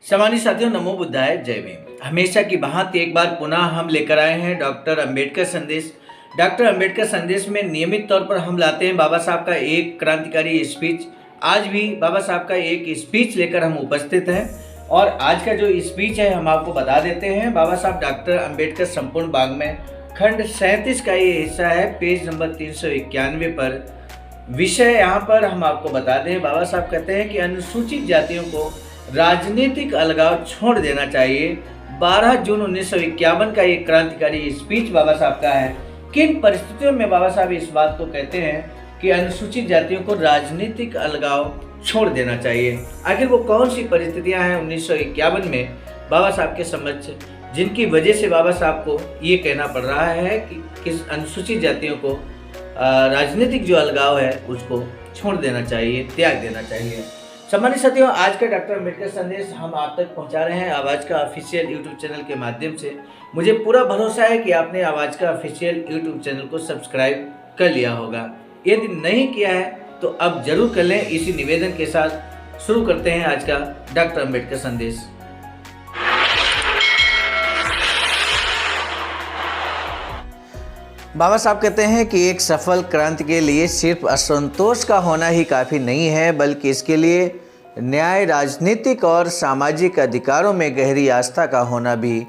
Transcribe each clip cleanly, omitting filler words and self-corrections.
सम्मानित साथियों, नमो बुद्धाय, जय भीम। हमेशा की भांति एक बार पुनः हम लेकर आए हैं डॉक्टर अंबेडकर संदेश। डॉक्टर अंबेडकर संदेश में नियमित तौर पर हम लाते हैं बाबा साहब का एक क्रांतिकारी स्पीच। आज भी बाबा साहब का एक स्पीच लेकर हम उपस्थित हैं और आज का जो स्पीच है हम आपको बता देते हैं। बाबा साहब डॉक्टर अंबेडकर संपूर्ण वाङ्मय खंड 37 का ये हिस्सा है, पेज नंबर 391 पर। विषय यहाँ पर हम आपको बता दें, बाबा साहब कहते हैं कि अनुसूचित जातियों को राजनीतिक अलगाव छोड़ देना चाहिए। 12 जून 1951 का ये क्रांतिकारी स्पीच बाबा साहब का है। किन परिस्थितियों में बाबा साहब इस बात को कहते हैं कि अनुसूचित जातियों को राजनीतिक अलगाव छोड़ देना चाहिए? आखिर वो कौन सी परिस्थितियां हैं 1951 में बाबा साहब के समक्ष, जिनकी वजह से बाबा साहब को ये कहना पड़ रहा है कि किस अनुसूचित जातियों को राजनीतिक जो अलगाव है उसको छोड़ देना चाहिए, त्याग देना चाहिए। सम्मानित साथियों, आज का डॉक्टर अंबेडकर संदेश हम आप तक पहुंचा रहे हैं आवाज़ का ऑफिशियल यूट्यूब चैनल के माध्यम से। मुझे पूरा भरोसा है कि आपने आवाज़ का ऑफिशियल यूट्यूब चैनल को सब्सक्राइब कर लिया होगा। यदि नहीं किया है तो अब जरूर कर लें। इसी निवेदन के साथ शुरू करते हैं आज का डॉक्टर अंबेडकर संदेश। बाबा साहब कहते हैं कि एक सफल क्रांति के लिए सिर्फ असंतोष का होना ही काफ़ी नहीं है, बल्कि इसके लिए न्याय, राजनीतिक और सामाजिक अधिकारों में गहरी आस्था का होना भी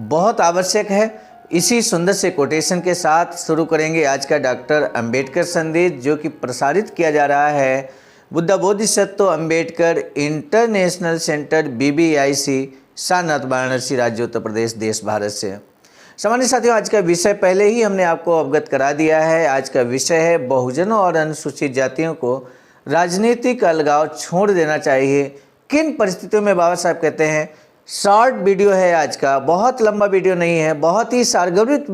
बहुत आवश्यक है। इसी सुंदर से कोटेशन के साथ शुरू करेंगे आज का डॉक्टर अंबेडकर संदेश, जो कि प्रसारित किया जा रहा है Buddha Bodhisattva Ambedkar international centre BBIC, Sarnath, Varanasi, राज्य उत्तर प्रदेश, देश भारत से। सामान्य साथियों, आज का विषय पहले ही हमने आपको अवगत करा दिया है। आज का विषय है बहुजनों और अनुसूचित जातियों को राजनीतिक अलगाव छोड़ देना चाहिए। किन परिस्थितियों में बाबा साहब कहते हैं। शॉर्ट वीडियो है आज का, बहुत लंबा वीडियो नहीं है, बहुत ही सारगर्भित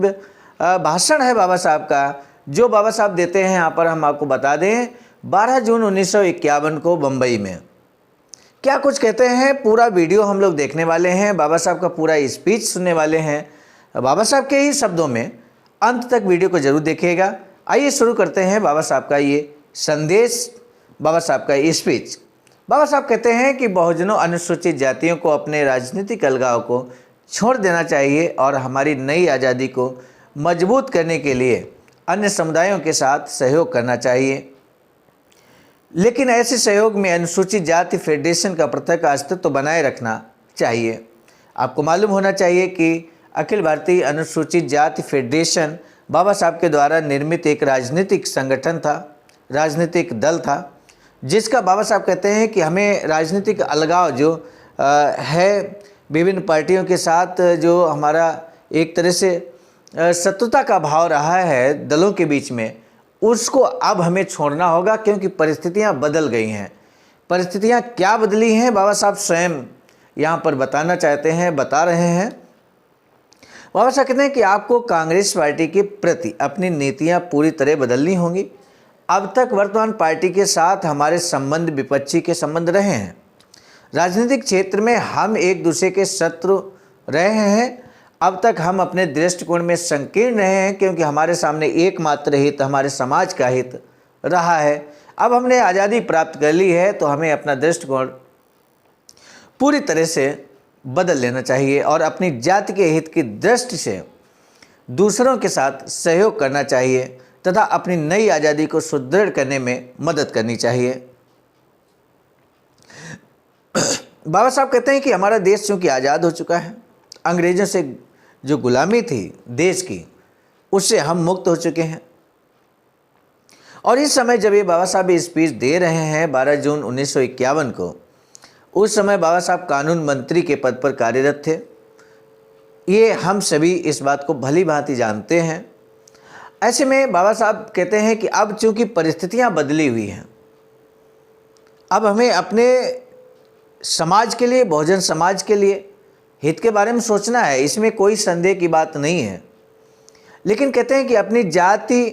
भाषण है बाबा साहब का, जो बाबा साहब देते हैं। यहाँ पर हम आपको बता दें, 12 जून 1951 को बम्बई में क्या कुछ कहते हैं, पूरा वीडियो हम लोग देखने वाले हैं। बाबा साहब का पूरा स्पीच सुनने वाले हैं बाबा साहब के ही शब्दों में। अंत तक वीडियो को जरूर देखिएगा। आइए शुरू करते हैं बाबा साहब का ये संदेश, बाबा साहब का ये स्पीच। बाबा साहब कहते हैं कि बहुजनों अनुसूचित जातियों को अपने राजनीतिक अलगाव को छोड़ देना चाहिए और हमारी नई आज़ादी को मजबूत करने के लिए अन्य समुदायों के साथ सहयोग करना चाहिए। लेकिन ऐसे सहयोग में अनुसूचित जाति फेडरेशन का पृथक अस्तित्व बनाए रखना चाहिए। आपको मालूम होना चाहिए कि अखिल भारतीय अनुसूचित जाति फेडरेशन बाबा साहब के द्वारा निर्मित एक राजनीतिक संगठन था, राजनीतिक दल था, जिसका बाबा साहब कहते हैं कि हमें राजनीतिक अलगाव जो है विभिन्न पार्टियों के साथ, जो हमारा एक तरह से शत्रुता का भाव रहा है दलों के बीच में, उसको अब हमें छोड़ना होगा, क्योंकि परिस्थितियां बदल गई हैं। परिस्थितियां क्या बदली हैं बाबा साहब स्वयं यहाँ पर बताना चाहते हैं, बता रहे हैं। बाबा साहब कहते हैं कि आपको कांग्रेस पार्टी के प्रति अपनी नीतियां पूरी तरह बदलनी होंगी। अब तक वर्तमान पार्टी के साथ हमारे संबंध विपक्षी के संबंध रहे हैं। राजनीतिक क्षेत्र में हम एक दूसरे के शत्रु रहे हैं। अब तक हम अपने दृष्टिकोण में संकीर्ण रहे हैं, क्योंकि हमारे सामने एकमात्र हित हमारे समाज का हित रहा है। अब हमने आज़ादी प्राप्त कर ली है, तो हमें अपना दृष्टिकोण पूरी तरह से बदल लेना चाहिए और अपनी जाति के हित की दृष्टि से दूसरों के साथ सहयोग करना चाहिए तथा अपनी नई आज़ादी को सुदृढ़ करने में मदद करनी चाहिए। बाबा साहब कहते हैं कि हमारा देश चूँकि आज़ाद हो चुका है, अंग्रेज़ों से जो गुलामी थी देश की, उससे हम मुक्त हो चुके हैं। और इस समय जब ये बाबा साहब स्पीच दे रहे हैं 12 जून 1951 को, उस समय बाबा साहब कानून मंत्री के पद पर कार्यरत थे। ये हम सभी इस बात को भली भांति जानते हैं। ऐसे में बाबा साहब कहते हैं कि अब चूंकि परिस्थितियां बदली हुई हैं, अब हमें अपने समाज के लिए, बहुजन समाज के लिए हित के बारे में सोचना है। इसमें कोई संदेह की बात नहीं है। लेकिन कहते हैं कि अपनी जाति,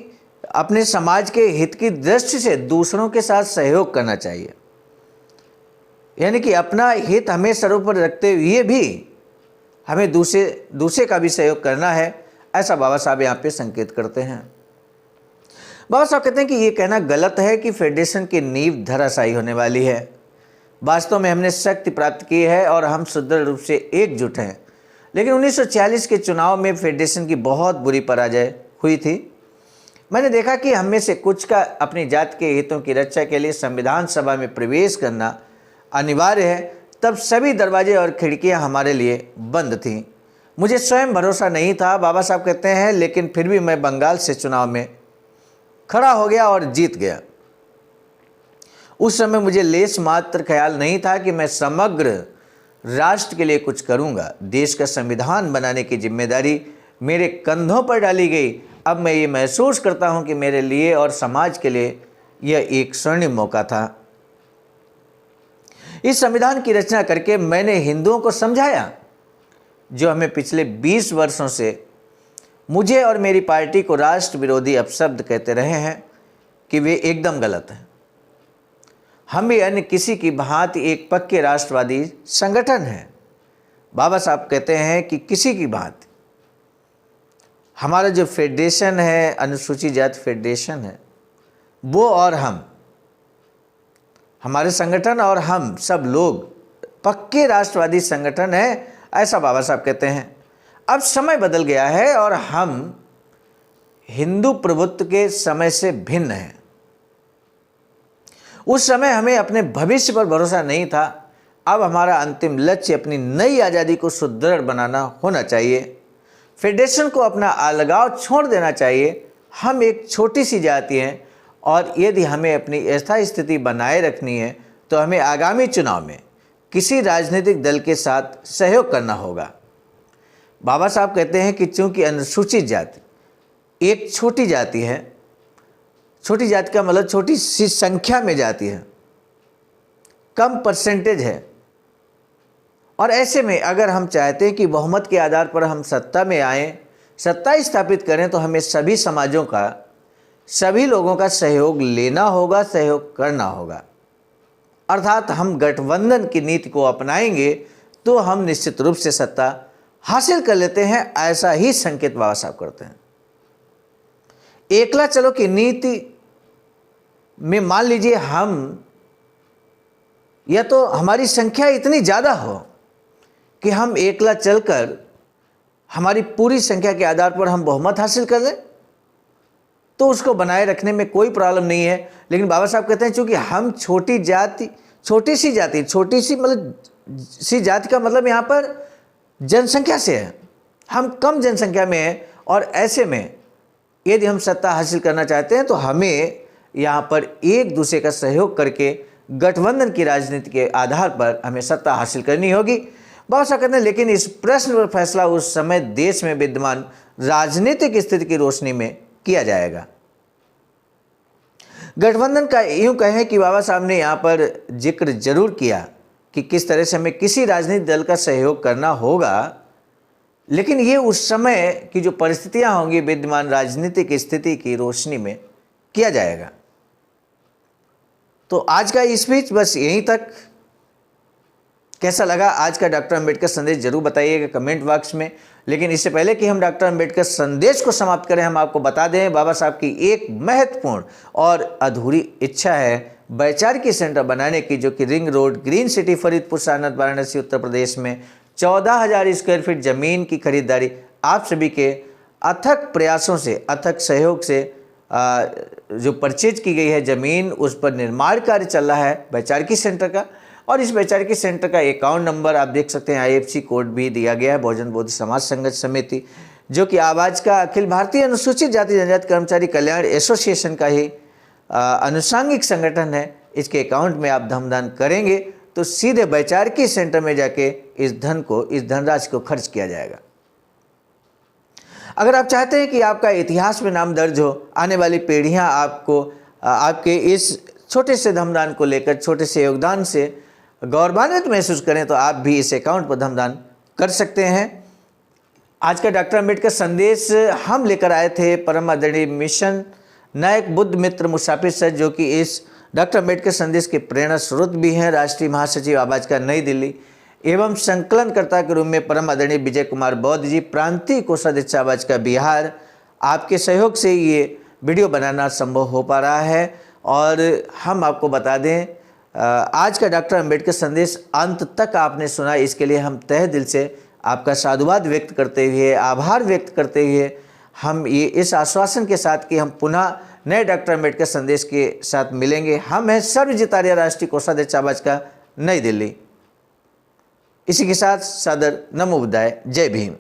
अपने समाज के हित की दृष्टि से दूसरों के साथ सहयोग करना चाहिए। यानी कि अपना हित हमें सर्वोपरि रखते हुए भी हमें दूसरे का भी सहयोग करना है, ऐसा बाबा साहब यहाँ पे संकेत करते हैं। बाबा साहब कहते हैं कि ये कहना गलत है कि फेडरेशन की नींव धराशायी होने वाली है। वास्तव में हमने शक्ति प्राप्त की है और हम सुदृढ़ रूप से एकजुट हैं। लेकिन 1946 के चुनाव में फेडरेशन की बहुत बुरी पराजय हुई थी। मैंने देखा कि हम में से कुछ का अपनी जाति के हितों की रक्षा के लिए संविधान सभा में प्रवेश करना अनिवार्य है। तब सभी दरवाजे और खिड़कियां हमारे लिए बंद थीं। मुझे स्वयं भरोसा नहीं था, बाबा साहब कहते हैं, लेकिन फिर भी मैं बंगाल से चुनाव में खड़ा हो गया और जीत गया। उस समय मुझे लेस मात्र ख्याल नहीं था कि मैं समग्र राष्ट्र के लिए कुछ करूंगा। देश का संविधान बनाने की जिम्मेदारी मेरे कंधों पर डाली गई। अब मैं ये महसूस करता हूं कि मेरे लिए और समाज के लिए यह एक स्वर्णिम मौका था। इस संविधान की रचना करके मैंने हिंदुओं को समझाया, जो हमें पिछले 20 वर्षों से मुझे और मेरी पार्टी को राष्ट्र विरोधी अपशब्द कहते रहे हैं, कि वे एकदम गलत हैं। हम भी अन्य किसी की भांति एक पक्के राष्ट्रवादी संगठन हैं। बाबा साहब कहते हैं कि किसी की भांति हमारा जो फेडरेशन है, अनुसूचित जाति फेडरेशन है, वो और हम, हमारे संगठन और हम सब लोग पक्के राष्ट्रवादी संगठन है, ऐसा बाबा साहब कहते हैं। अब समय बदल गया है और हम हिंदू प्रभुत्व के समय से भिन्न हैं। उस समय हमें अपने भविष्य पर भरोसा नहीं था। अब हमारा अंतिम लक्ष्य अपनी नई आज़ादी को सुदृढ़ बनाना होना चाहिए। फेडरेशन को अपना अलगाव छोड़ देना चाहिए। हम एक छोटी सी जाति हैं और यदि हमें अपनी यथास्थिति स्थिति बनाए रखनी है तो हमें आगामी चुनाव में किसी राजनीतिक दल के साथ सहयोग करना होगा। बाबा साहब कहते हैं कि चूंकि अनुसूचित जाति एक छोटी जाति है, छोटी जाति का मतलब छोटी सी संख्या में जाति है, कम परसेंटेज है, और ऐसे में अगर हम चाहते हैं कि बहुमत के आधार पर हम सत्ता में आएँ, सत्ता स्थापित करें, तो हमें सभी समाजों का, सभी लोगों का सहयोग लेना होगा, सहयोग करना होगा। अर्थात हम गठबंधन की नीति को अपनाएंगे तो हम निश्चित रूप से सत्ता हासिल कर लेते हैं, ऐसा ही संकेत बाबा साहब करते हैं। एकला चलो की नीति में मान लीजिए हम, या तो हमारी संख्या इतनी ज़्यादा हो कि हम एकला चलकर हमारी पूरी संख्या के आधार पर हम बहुमत हासिल कर लें, तो उसको बनाए रखने में कोई प्रॉब्लम नहीं है। लेकिन बाबा साहब कहते हैं चूंकि हम छोटी सी मतलब सी जाति का मतलब यहाँ पर जनसंख्या से है, हम कम जनसंख्या में हैं, और ऐसे में यदि हम सत्ता हासिल करना चाहते हैं तो हमें यहाँ पर एक दूसरे का सहयोग करके गठबंधन की राजनीति के आधार पर हमें सत्ता हासिल करनी होगी। बाबा साहब कहते हैं लेकिन इस प्रश्न पर फैसला उस समय देश में विद्यमान राजनीतिक स्थिति की रोशनी में किया जाएगा। गठबंधन का यूं कहें कि बाबा साहब ने यहाँ पर जिक्र जरूर किया कि किस तरह से हमें किसी राजनीतिक दल का सहयोग करना होगा, लेकिन ये उस समय की जो परिस्थितियां होंगी विद्यमान राजनीतिक स्थिति की रोशनी में किया जाएगा। तो आज का स्पीच बस यहीं तक। कैसा लगा आज का डॉक्टर अंबेडकर संदेश जरूर बताइएगा कमेंट बॉक्स में। लेकिन इससे पहले कि हम डॉक्टर अंबेडकर संदेश को समाप्त करें, हम आपको बता दें बाबा साहब की एक महत्वपूर्ण और अधूरी इच्छा है वैचारिकी सेंटर बनाने की, जो कि ring road, green city, Faridpur, Sarnath, Varanasi, Uttar Pradesh में 14,000 स्क्वायर फीट जमीन की खरीदारी आप सभी के अथक प्रयासों से, अथक सहयोग से जो परचेज की गई है ज़मीन, उस पर निर्माण कार्य चल रहा है वैचारिकी सेंटर का। और इस वैचारिकी सेंटर का अकाउंट नंबर आप देख सकते हैं, IFC कोड भी दिया गया है, बहुजन बौद्ध समाज संघर्ष समिति, जो कि आवाज़ का अखिल भारतीय अनुसूचित जाति जनजाति कर्मचारी कल्याण एसोसिएशन का ही अनुषांगिक संगठन है। इसके अकाउंट में आप धनदान करेंगे तो सीधे वैचारिकी सेंटर में जाके इस धनराशि को खर्च किया जाएगा। अगर आप चाहते हैं कि आपका इतिहास में नाम दर्ज हो, आने वाली पीढ़ियां आपको आपके इस छोटे से धनदान को लेकर, छोटे से योगदान से गौरवान्वित महसूस करें, तो आप भी इस अकाउंट पर धनदान कर सकते हैं। आज का डॉक्टर अंबेडकर संदेश हम लेकर आए थे परम आदरणीय मिशन नायक बुद्ध मित्र मुसाफिर सर, जो कि इस डॉक्टर अंबेडकर संदेश के प्रेरणा स्रोत भी हैं, राष्ट्रीय महासचिव आवाज़ का नई दिल्ली, एवं संकलनकर्ता के रूप में परम आदरणीय विजय कुमार बौद्ध जी, प्रांतीय कोषाध्यक्ष आवाज़ का बिहार। आपके सहयोग से ये वीडियो बनाना संभव हो पा रहा है। और हम आपको बता दें आज का डॉक्टर अंबेडकर संदेश अंत तक आपने सुना, इसके लिए हम तहे दिल से आपका साधुवाद व्यक्त करते हुए, आभार व्यक्त करते हुए हम ये इस आश्वासन के साथ कि हम पुनः नए डॉक्टर अंबेडकर संदेश के साथ मिलेंगे। हम हैं सर्वजित आर्य राष्ट्रीय कोषाध्यक्ष का नई दिल्ली। इसी के साथ सादर नमो बुद्धाय। जय भीम।